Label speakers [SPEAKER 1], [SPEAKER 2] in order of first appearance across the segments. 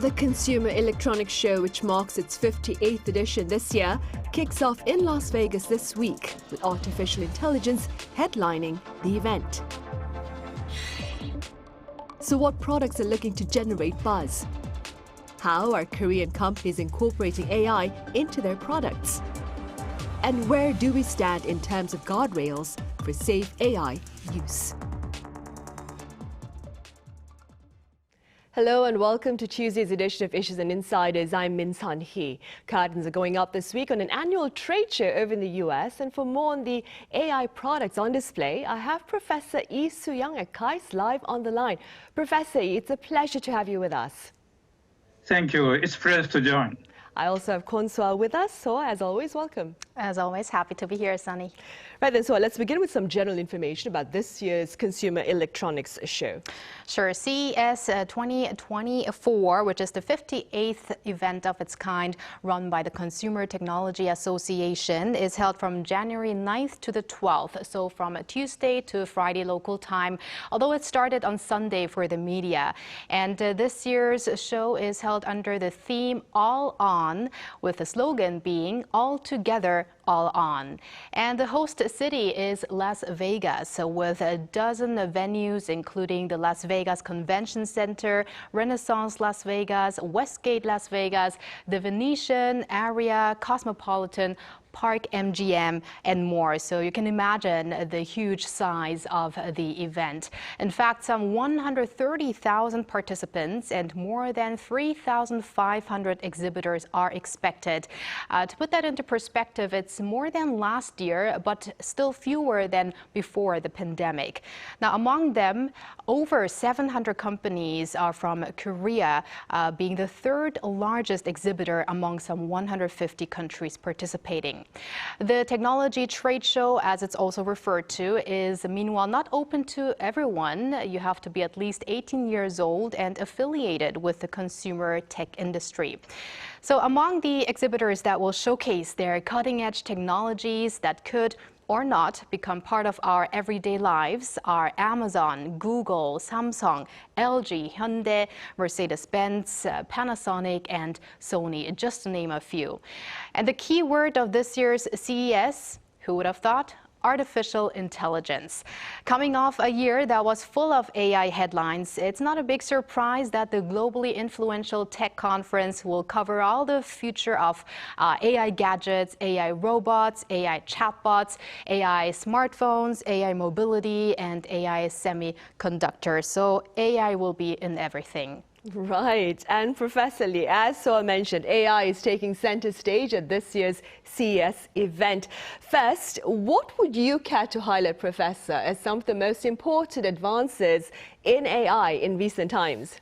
[SPEAKER 1] The Consumer Electronics Show, which marks its 58th edition this year, kicks off in Las Vegas this week, with artificial intelligence headlining the event. So what products are looking to generate buzz? How are Korean companies incorporating AI into their products? And where do we stand in terms of guardrails for safe AI use? Hello and welcome to Tuesday's edition of Issues and Insiders. I'm Min Sunhee. Curtains are going up this week on an annual trade show over in the US. And for more on the AI products on display, I have Professor Lee Soo-young at KAIST live on the line. Professor Lee, it's a pleasure to have you with us.
[SPEAKER 2] Thank you. It's a pleasure to join.
[SPEAKER 1] I also have Kwon Soa with us. Soa, as always, welcome.
[SPEAKER 3] As always, happy to be here, Sunny.
[SPEAKER 1] Right then, Soa, let's begin with some general information about this year's Consumer Electronics Show.
[SPEAKER 3] Sure. CES 2024, which is the 58th event of its kind run by the Consumer Technology Association, is held from January 9th to the 12th, so from Tuesday to Friday local time, although it started on Sunday for the media. And this year's show is held under the theme All On, with the slogan being All Together, All On. And the host city is Las Vegas, with a dozen venues, including the Las Vegas Convention Center, Renaissance Las Vegas, Westgate Las Vegas, the Venetian, Aria, Cosmopolitan, Park MGM, and more. So you can imagine the huge size of the event. In fact, some 130,000 participants and more than 3,500 exhibitors are expected. To put that into perspective, it's more than last year, but still fewer than before the pandemic. Now, among them, over 700 companies are from Korea, being the third largest exhibitor among some 150 countries participating. The technology trade show, as it's also referred to, is meanwhile not open to everyone. You have to be at least 18 years old and affiliated with the consumer tech industry. So among the exhibitors that will showcase their cutting-edge technologies that could or not become part of our everyday lives are Amazon, Google, Samsung, LG, Hyundai, Mercedes-Benz, Panasonic, and Sony, just to name a few. And the key word of this year's CES, who would have thought? Artificial intelligence. Coming off a year that was full of AI headlines, it's not a big surprise that the globally influential tech conference will cover all the future of AI gadgets, AI robots, AI chatbots, AI smartphones, AI mobility, and AI semiconductors. So AI will be in everything.
[SPEAKER 1] Right. And Professor Lee, as Soa mentioned, AI is taking center stage at this year's CES event. First, what would you care to highlight, Professor, as some of the most important advances in AI in recent times?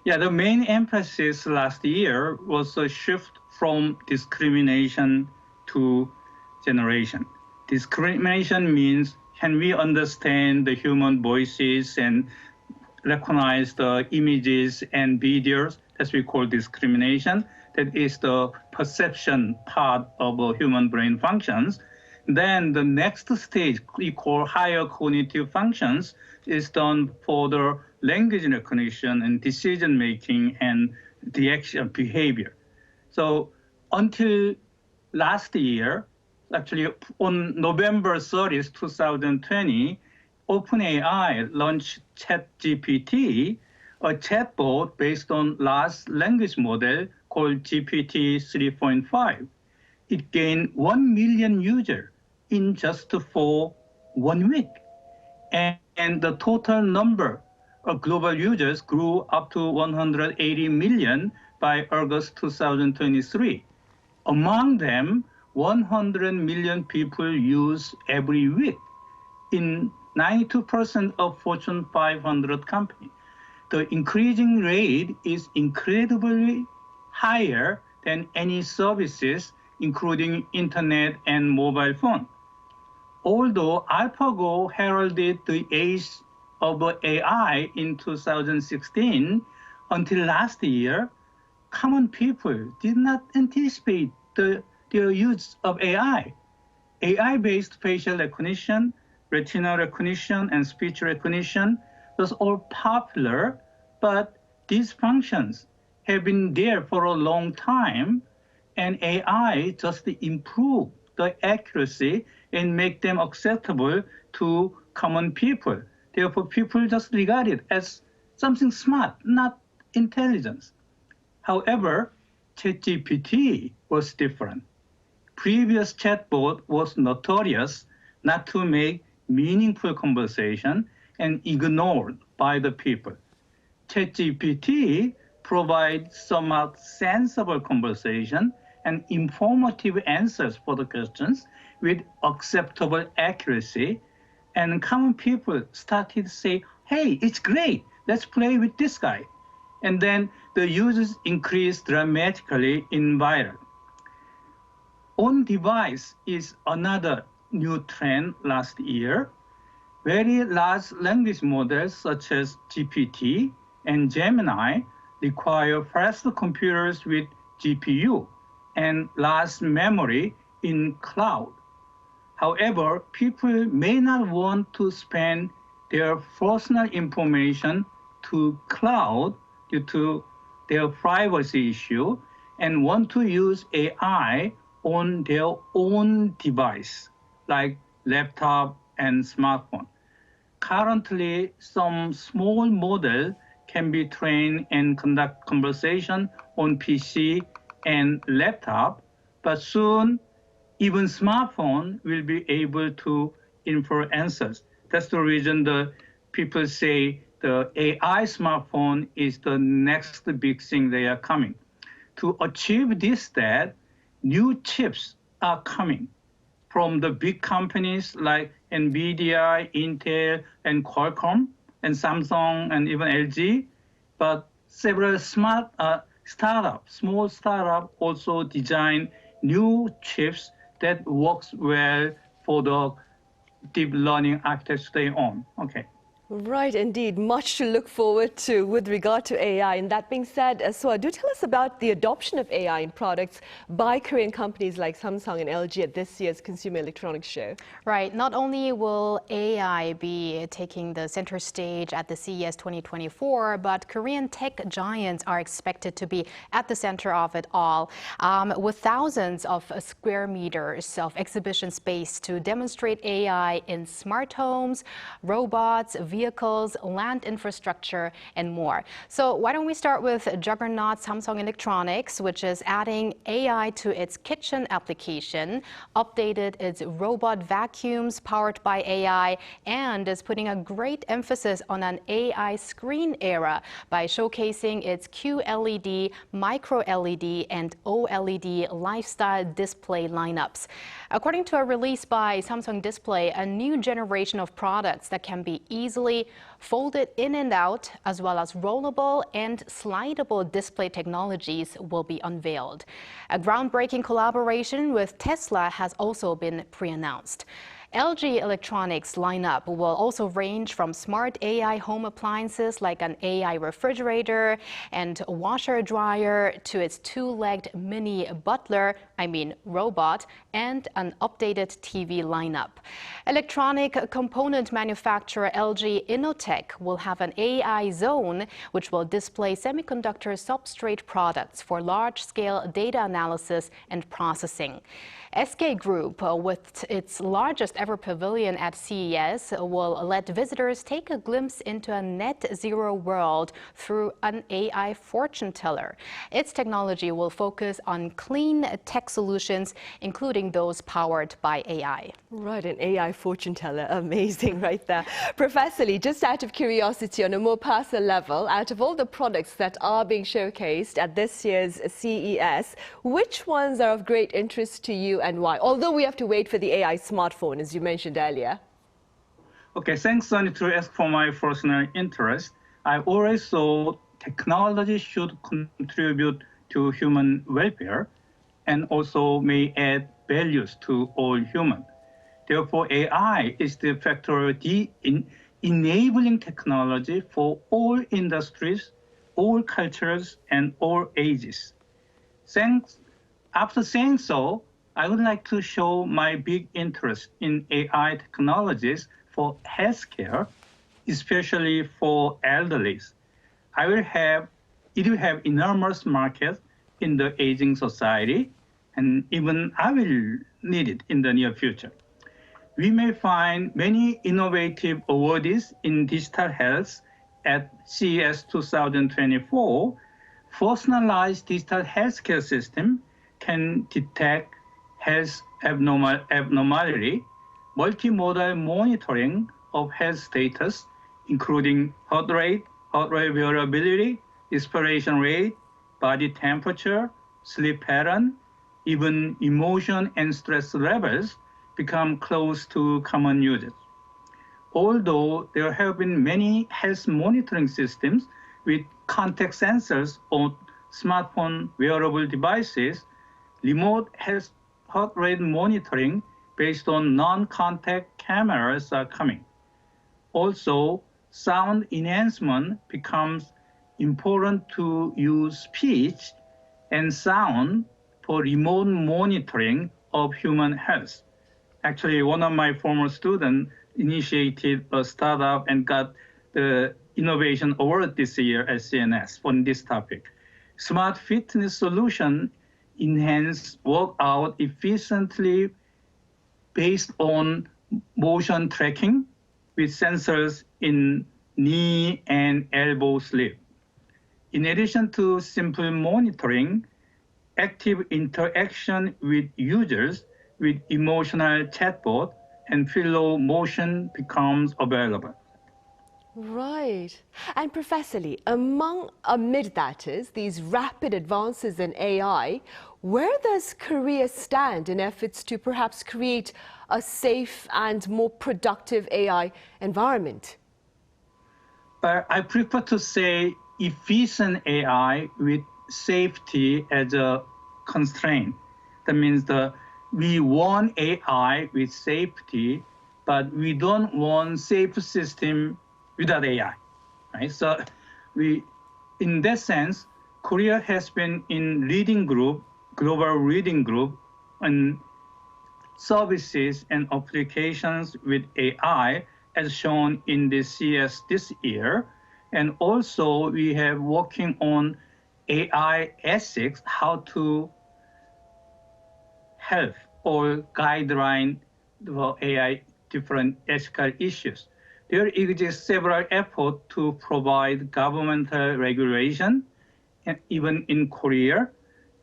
[SPEAKER 2] Yeah, the main emphasis last year was a shift from discrimination to generation. Discrimination means, can we understand the human voices and recognize the images and videos? That we call discrimination. That is the perception part of human brain functions. Then the next stage, we call higher cognitive functions, is done for the language recognition and decision making and reaction behavior. So until last year, actually on November 30th, 2020, OpenAI launched ChatGPT, a chatbot based on large language model called GPT 3.5. It gained 1 million users in just for 1 week. And the total number of global users grew up to 180 million by August 2023. Among them, 100 million people use every week in 92% of Fortune 500 companies. The increasing rate is incredibly higher than any services, including internet and mobile phone. Although AlphaGo heralded the age of AI in 2016, until last year, common people did not anticipate the use of AI. AI-based facial recognition, retinal recognition, and speech recognition was all popular, but these functions have been there for a long time, and AI just improve the accuracy and make them acceptable to common people. Therefore, people just regard it as something smart, not intelligence. However, ChatGPT was different. Previous chatbot was notorious not to make meaningful conversation and ignored by the people. ChatGPT provides somewhat sensible conversation and informative answers for the questions with acceptable accuracy. And common people started to say, hey, it's great, let's play with this guy. And then the users increased dramatically in viral. On-device is another new trend last year. Very large language models such as GPT and Gemini require faster computers with GPU and large memory in cloud. However, people may not want to spend their personal information to cloud due to their privacy issue and want to use AI on their own device, like laptop and smartphone. Currently, some small model can be trained and conduct conversation on PC and laptop, but soon even smartphone will be able to infer answers. That's the reason the people say the AI smartphone is the next big thing they are coming. To achieve this stat, new chips are coming from the big companies like NVIDIA, Intel, and Qualcomm, and Samsung, and even LG. But several small startups also design new chips that works well for the deep learning architecture they own. Okay.
[SPEAKER 1] Right, indeed. Much to look forward to with regard to AI. And that being said, Soa, do tell us about the adoption of AI in products by Korean companies like Samsung and LG at this year's Consumer Electronics Show.
[SPEAKER 3] Right. Not only will AI be taking the center stage at the CES 2024, but Korean tech giants are expected to be at the center of it all, with thousands of square meters of exhibition space to demonstrate AI in smart homes, robots, vehicles, land infrastructure, and more. So why don't we start with juggernaut Samsung Electronics, which is adding AI to its kitchen application, updated its robot vacuums powered by AI, and is putting a great emphasis on an AI screen era by showcasing its QLED, micro LED, and OLED lifestyle display lineups. According to a release by Samsung Display, a new generation of products that can be easily folded in and out, as well as rollable and slidable display technologies will be unveiled. A groundbreaking collaboration with Tesla has also been pre-announced. LG Electronics lineup will also range from smart AI home appliances like an AI refrigerator and washer dryer to its two-legged mini robot, and an updated TV lineup. Electronic component manufacturer LG Innotek will have an AI zone which will display semiconductor substrate products for large-scale data analysis and processing. SK Group, with its largest ever pavilion at CES, will let visitors take a glimpse into a net zero world through an AI fortune teller. Its technology will focus on clean tech solutions, including those powered by AI.
[SPEAKER 1] Right, an AI fortune teller. Amazing right there. Professor Lee, just out of curiosity, on a more personal level, out of all the products that are being showcased at this year's CES, which ones are of great interest to you and why? Although we have to wait for the AI smartphone, as you mentioned earlier.
[SPEAKER 2] Okay, thanks, Sunny, to ask for my personal interest. I always thought technology should contribute to human welfare and also may add values to all humans. Therefore, AI is de facto the enabling technology for all industries, all cultures, and all ages. After saying so, I would like to show my big interest in AI technologies for healthcare, especially for elderly. I will have it will have enormous market in the aging society, and even I will need it in the near future. We may find many innovative awardees in digital health at CES 2024. Personalized digital healthcare system can detect health abnormality, multimodal monitoring of health status, including heart rate variability, respiration rate, body temperature, sleep pattern, even emotion and stress levels become close to common users. Although there have been many health monitoring systems with contact sensors on smartphone wearable devices, remote heart rate monitoring based on non-contact cameras are coming. Also, sound enhancement becomes important to use speech and sound for remote monitoring of human health. Actually, one of my former students initiated a startup and got the Innovation Award this year at CNS on this topic. Smart fitness solution enhance workout efficiently based on motion tracking with sensors in knee and elbow sleeve. In addition to simple monitoring, active interaction with users with emotional chatbot and pillow motion becomes available.
[SPEAKER 1] Right. And Professor Lee, amid that is these rapid advances in AI, where does Korea stand in efforts to perhaps create a safe and more productive AI environment?
[SPEAKER 2] I prefer to say efficient AI with safety as a constraint. That means we want AI with safety, but we don't want safe system without AI, right? So in that sense, Korea has been in global leading group on services and applications with AI as shown in the CES this year. And also we have working on AI ethics, how to help or guideline the AI different ethical issues. There exists several efforts to provide governmental regulation, and even in Korea.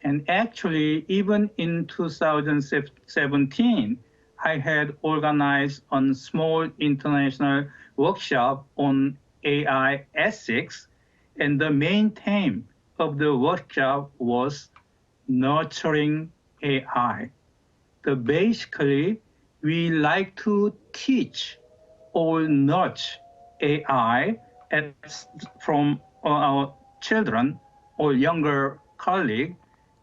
[SPEAKER 2] And actually, even in 2017, I had organized a small international workshop on AI ethics, and the main theme of the workshop was nurturing AI. Basically, we like to teach or nurture AI from our children or younger colleagues,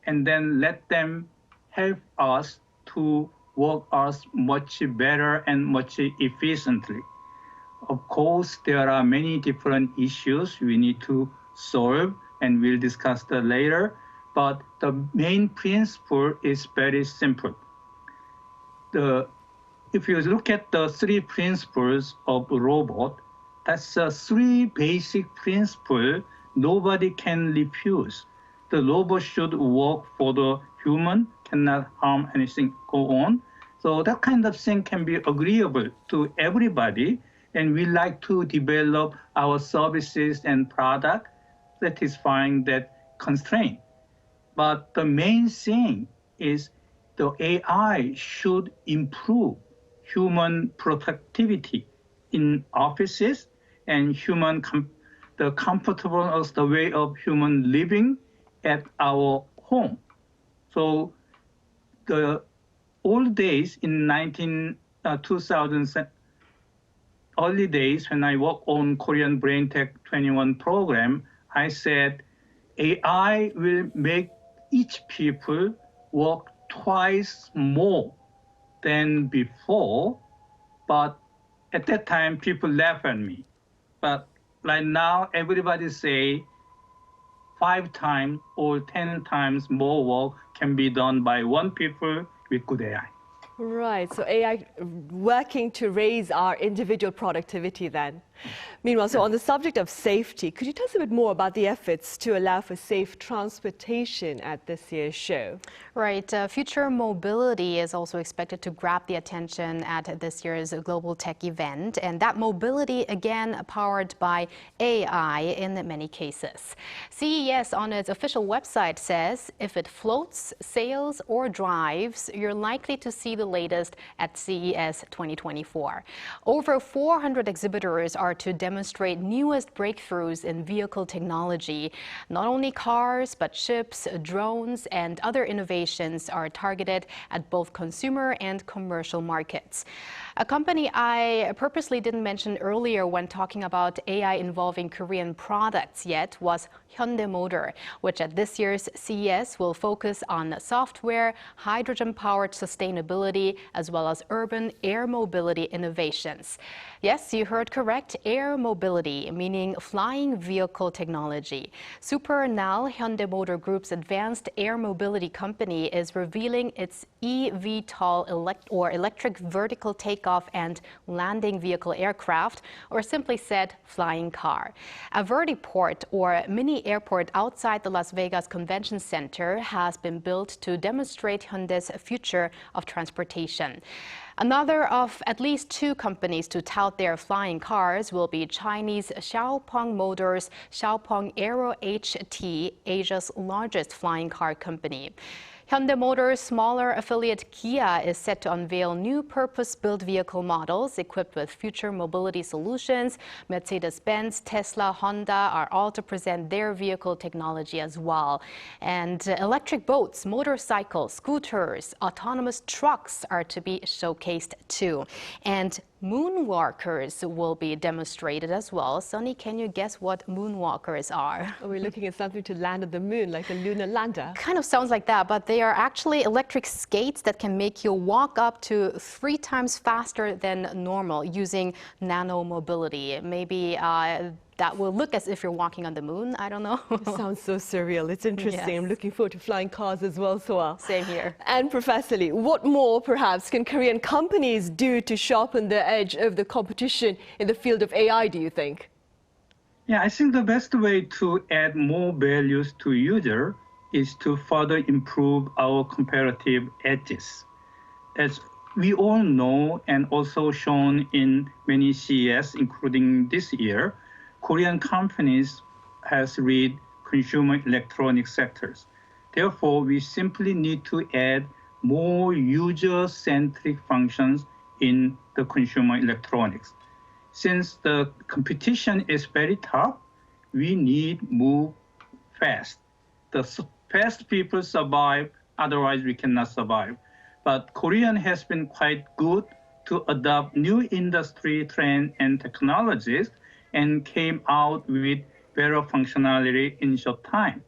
[SPEAKER 2] and then let them help us to work us much better and much efficiently. Of course, there are many different issues we need to solve, and we'll discuss that later, but the main principle is very simple. If you look at the three principles of robot, that's three basic principles nobody can refuse. The robot should work for the human, cannot harm anything, go on. So that kind of thing can be agreeable to everybody, and we like to develop our services and product satisfying that constraint. But the main thing is the AI should improve human productivity in offices and the comfortableness, the way of human living at our home. So the old days in 2000, early days when I worked on Korean Brain Tech 21 program, I said AI will make each people work twice more than before, but at that time people laugh at me. But right now everybody say 5 times or 10 times more work can be done by one people with good AI.
[SPEAKER 1] Right, so AI working to raise our individual productivity then. Meanwhile, so on the subject of safety, could you tell us a bit more about the efforts to allow for safe transportation at this year's show?
[SPEAKER 3] Right. Future mobility is also expected to grab the attention at this year's global tech event. And that mobility, again, powered by AI in many cases. CES on its official website says if it floats, sails, or drives, you're likely to see the latest at CES 2024. Over 400 exhibitors are to demonstrate newest breakthroughs in vehicle technology. Not only cars, but ships, drones, and other innovations are targeted at both consumer and commercial markets. A company I purposely didn't mention earlier when talking about AI involving Korean products yet was Hyundai Motor, which at this year's CES will focus on software, hydrogen-powered sustainability, as well as urban air mobility innovations. Yes, you heard correct, air mobility, meaning flying vehicle technology. SuperNal, Hyundai Motor Group's advanced air mobility company, is revealing its eVTOL electric vertical takeoff and landing vehicle aircraft, or simply said, flying car. A vertiport, or mini airport outside the Las Vegas Convention Center, has been built to demonstrate Hyundai's future of transportation. Another of at least two companies to tout their flying cars will be Chinese Xiaopeng Motors' Xiaopeng Aero HT, Asia's largest flying car company. Hyundai Motors' smaller affiliate Kia is set to unveil new purpose-built vehicle models equipped with future mobility solutions. Mercedes-Benz, Tesla, Honda are all to present their vehicle technology as well. And electric boats, motorcycles, scooters, autonomous trucks are to be showcased too. And moonwalkers will be demonstrated as well. Sunny, can you guess what moonwalkers are?
[SPEAKER 1] Are we looking at something to land on the moon, like a lunar lander?
[SPEAKER 3] Kind of sounds like that, but they are actually electric skates that can make you walk up to 3 times faster than normal using nano mobility. Maybe that will look as if you're walking on the moon. I don't know.
[SPEAKER 1] It sounds so surreal. It's interesting.
[SPEAKER 3] Yes.
[SPEAKER 1] I'm looking forward to flying cars as well, Soa.
[SPEAKER 3] Same here.
[SPEAKER 1] And Professor Lee, what more perhaps can Korean companies do to sharpen the edge of the competition in the field of AI, do you think?
[SPEAKER 2] Yeah, I think the best way to add more values to user is to further improve our comparative edges. As we all know, and also shown in many CES, including this year, Korean companies has read consumer electronics sectors. Therefore, we simply need to add more user-centric functions in the consumer electronics. Since the competition is very tough, we need move fast. The fast people survive, otherwise we cannot survive. But Korean has been quite good to adopt new industry trends and technologies and came out with better functionality in short time.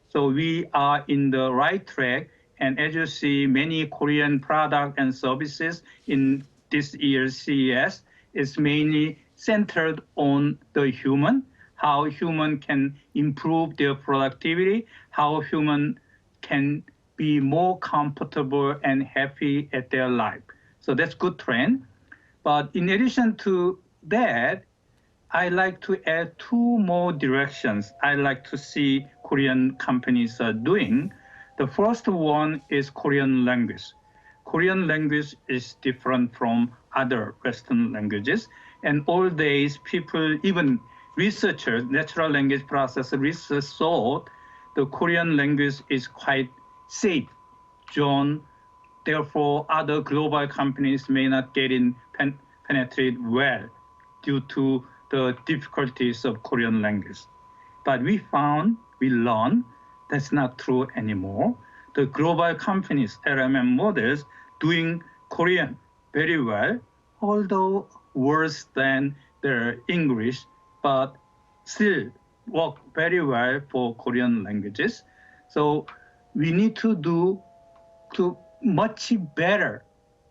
[SPEAKER 2] So we are in the right track. And as you see, many Korean products and services in this year's CES is mainly centered on the human, how human can improve their productivity, how human can be more comfortable and happy at their life. So that's good trend. But in addition to that, I like to add 2 more directions I like to see Korean companies are doing. The first one is Korean language. Korean language is different from other Western languages. And all days, people, even researchers, natural language process research thought the Korean language is quite safe zone. Therefore, other global companies may not get in penetrate well due to the difficulties of Korean language. But we learned that's not true anymore. The global companies, LLM models, doing Korean very well, although worse than their English, but still work very well for Korean languages. So we need to do much better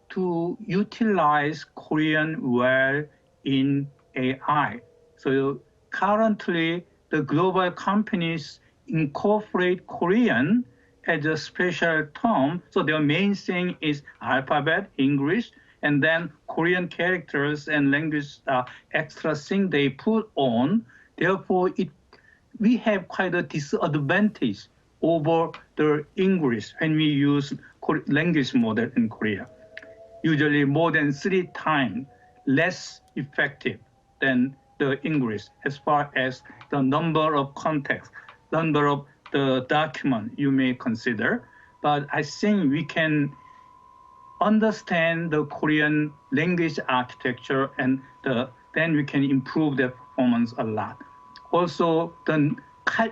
[SPEAKER 2] to utilize Korean well in AI. So currently, the global companies incorporate Korean as a special term. So their main thing is alphabet, English, and then Korean characters and language extra thing they put on. Therefore, we have quite a disadvantage over the English when we use language model in Korea. Usually more than 3 times less effective than the English as far as the number of context, number of the document you may consider. But I think we can understand the Korean language architecture and then we can improve the performance a lot. Also, the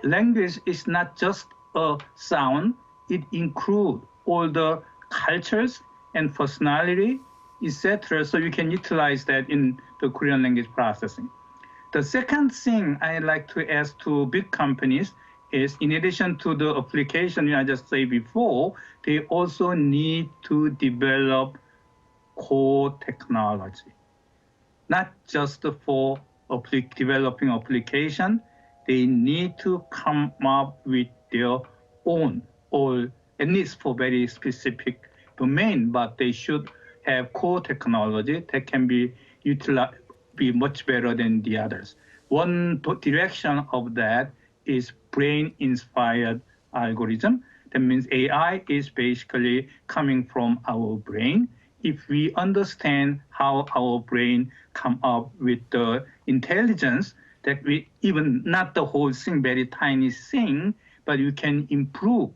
[SPEAKER 2] language is not just a sound, it includes all the cultures and personality, etc. So you can utilize that in the Korean language processing. The second thing I like to ask to big companies is, in addition to the application I just said before, they also need to develop core technology. Not just for developing application, they need to come up with their own, or at least for very specific domain, but they should have core technology that can be utilized, be much better than the others. One direction of that is brain-inspired algorithm. That means AI is basically coming from our brain. If we understand how our brain come up with the intelligence, that we even not the whole thing, very tiny thing, but you can improve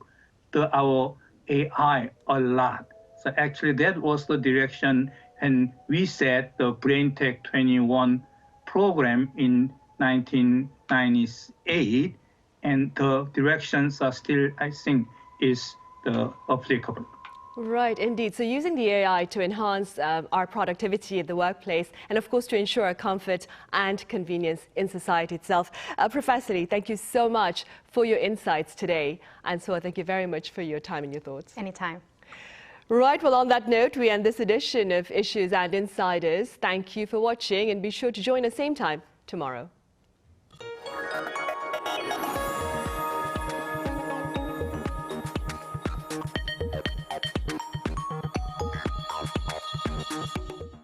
[SPEAKER 2] our AI a lot. So actually that was the direction, and we set the BrainTech 21 program in 1998, and the directions are still, I think, is applicable.
[SPEAKER 1] Right, indeed. So using the AI to enhance our productivity at the workplace and, of course, to ensure comfort and convenience in society itself. Professor Lee, thank you so much for your insights today. And so thank you very much for your time and your thoughts.
[SPEAKER 3] Anytime.
[SPEAKER 1] Right, well, on that note, we end this edition of Issues and Insiders. Thank you for watching, and be sure to join us same time tomorrow.